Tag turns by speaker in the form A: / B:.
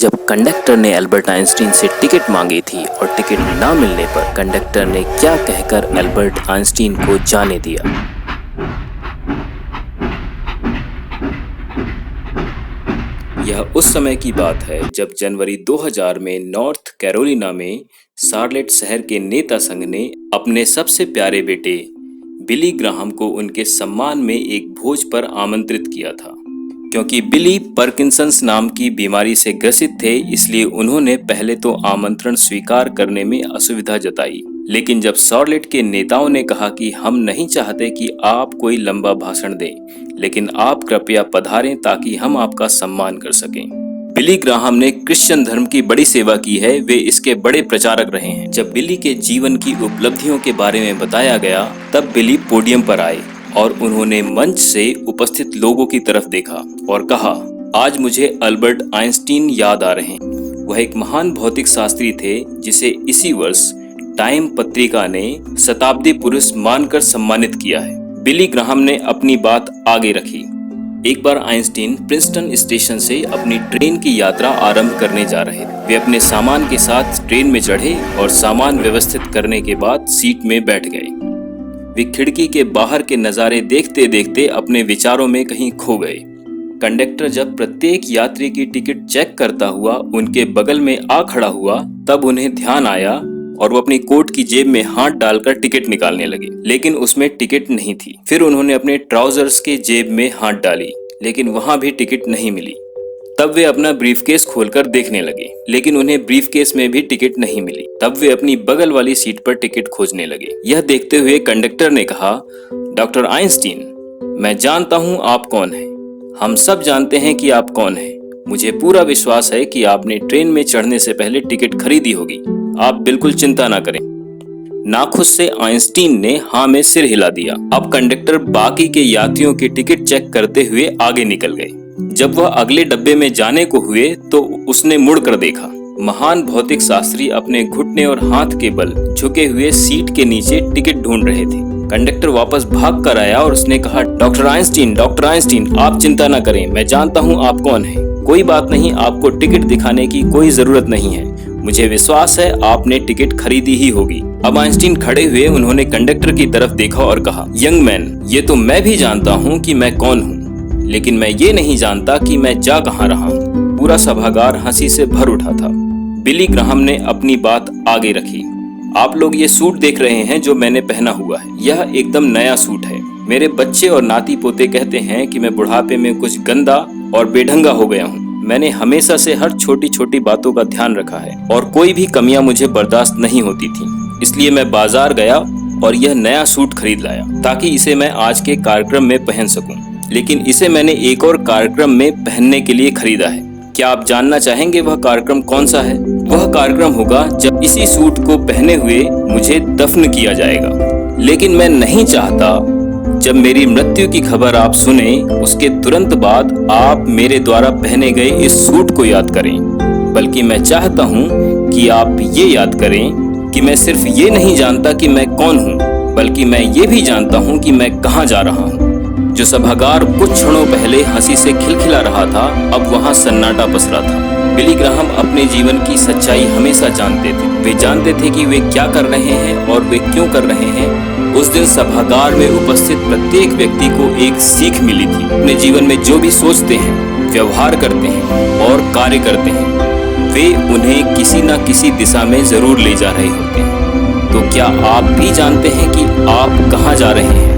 A: जब कंडक्टर ने Albert Einstein से टिकट मांगी थी और टिकट ना मिलने पर कंडक्टर ने क्या कहकर एल्बर्ट आइंस्टीन को जाने दिया। यह उस समय की बात है जब जनवरी 2000 में नॉर्थ कैरोलिना में शार्लेट शहर के नेता संघ ने अपने सबसे प्यारे बेटे बिली ग्राहम को उनके सम्मान में एक भोज पर आमंत्रित किया था। क्योंकि बिली पार्किंसंस नाम की बीमारी से ग्रसित थे, इसलिए उन्होंने पहले तो आमंत्रण स्वीकार करने में असुविधा जताई। लेकिन जब शार्लेट के नेताओं ने कहा कि हम नहीं चाहते कि आप कोई लंबा भाषण दें, लेकिन आप कृपया पधारें ताकि हम आपका सम्मान कर सकें। बिली ग्राहम ने क्रिश्चियन धर्म की बड़ी सेवा की है, वे इसके बड़े प्रचारक रहे हैं। जब बिली के जीवन की उपलब्धियों के बारे में बताया गया, तब बिली पोडियम पर आए और उन्होंने मंच से उपस्थित लोगों की तरफ देखा और कहा, आज मुझे अल्बर्ट आइंस्टीन याद आ रहे हैं। वह एक महान भौतिक शास्त्री थे जिसे इसी वर्ष टाइम पत्रिका ने शताब्दी पुरुष मानकर सम्मानित किया है। बिली ग्राहम ने अपनी बात आगे रखी। एक बार आइंस्टीन प्रिंसटन स्टेशन से अपनी ट्रेन की यात्रा आरंभ करने जा रहे थे। वे अपने सामान के साथ ट्रेन में चढ़े और सामान व्यवस्थित करने के बाद सीट में बैठ गए। वे खिड़की के बाहर के नज़ारे देखते देखते अपने विचारों में कहीं खो गए। कंडक्टर जब प्रत्येक यात्री की टिकट चेक करता हुआ उनके बगल में आ खड़ा हुआ, तब उन्हें ध्यान आया और वो अपनी कोट की जेब में हाथ डालकर टिकट निकालने लगे, लेकिन उसमें टिकट नहीं थी। फिर उन्होंने अपने ट्राउजर्स के जेब में हाथ डाली, लेकिन वहां भी टिकट नहीं मिली। तब वे अपना ब्रीफकेस खोलकर देखने लगे, लेकिन उन्हें ब्रीफकेस में भी टिकट नहीं मिली। तब वे अपनी बगल वाली सीट पर टिकट खोजने लगे। यह देखते हुए कंडक्टर ने कहा, डॉक्टर आइंस्टीन, मैं जानता हूं आप कौन हैं। हम सब जानते हैं कि आप कौन हैं। मुझे पूरा विश्वास है कि आपने ट्रेन में चढ़ने से पहले टिकट खरीदी होगी। आप बिल्कुल चिंता ना करें। नाखुश से आइंस्टीन ने हाँ में सिर हिला दिया। अब कंडक्टर बाकी के यात्रियों की टिकट चेक करते हुए आगे निकल गए। जब वह अगले डब्बे में जाने को हुए तो उसने मुड़कर देखा। महान भौतिक शास्त्री अपने घुटने और हाथ के बल झुके हुए सीट के नीचे टिकट ढूंढ रहे थे। कंडक्टर वापस भाग कर आया और उसने कहा, डॉक्टर आइंस्टीन, आप चिंता न करें, मैं जानता हूँ आप कौन हैं। कोई बात नहीं, आपको टिकट दिखाने की कोई जरूरत नहीं है। मुझे विश्वास है आपने टिकट खरीदी ही होगी। अब आइंस्टीन खड़े हुए उन्होंने कंडक्टर की तरफ देखा और कहा, यंग मैन, ये तो मैं भी जानता हूँ कि मैं कौन हूँ, लेकिन मैं ये नहीं जानता कि मैं जा कहाँ रहा हूँ। पूरा सभागार हंसी से भर उठा था। बिली ग्राहम ने अपनी बात आगे रखी। आप लोग ये सूट देख रहे हैं जो मैंने पहना हुआ है, यह एकदम नया सूट है। मेरे बच्चे और नाती पोते कहते हैं कि मैं बुढ़ापे में कुछ गंदा और बेढंगा हो गया हूँ। मैंने हमेशा से हर छोटी छोटी बातों का ध्यान रखा है और कोई भी कमियां मुझे बर्दाश्त नहीं होती थी। इसलिए मैं बाजार गया और यह नया सूट खरीद लाया ताकि इसे मैं आज के कार्यक्रम में पहन सकूं। लेकिन इसे मैंने एक और कार्यक्रम में पहनने के लिए खरीदा है। क्या आप जानना चाहेंगे वह कार्यक्रम कौन सा है? वह कार्यक्रम होगा जब इसी सूट को पहने हुए मुझे दफन किया जाएगा। लेकिन मैं नहीं चाहता जब मेरी मृत्यु की खबर आप सुने, उसके तुरंत बाद आप मेरे द्वारा पहने गए इस सूट को याद करें, बल्कि मैं चाहता हूं कि आप ये याद करें कि मैं सिर्फ ये नहीं जानता कि मैं कौन हूं, बल्कि मैं ये भी जानता हूं कि मैं कहां जा रहा हूं। जो सभागार कुछ क्षणों पहले हंसी से खिलखिला रहा था, अब वहां सन्नाटा पसरा था। बिली ग्राहम अपने जीवन की सच्चाई हमेशा जानते थे। वे जानते थे कि वे क्या कर रहे हैं और वे क्यों कर रहे हैं। उस दिन सभागार में उपस्थित प्रत्येक व्यक्ति को एक सीख मिली थी। अपने जीवन में जो भी सोचते हैं, व्यवहार करते हैं और कार्य करते हैं, वे उन्हें किसी न किसी दिशा में जरूर ले जा रहे होते हैं। तो क्या आप भी जानते हैं कि आप कहाँ जा रहे हैं?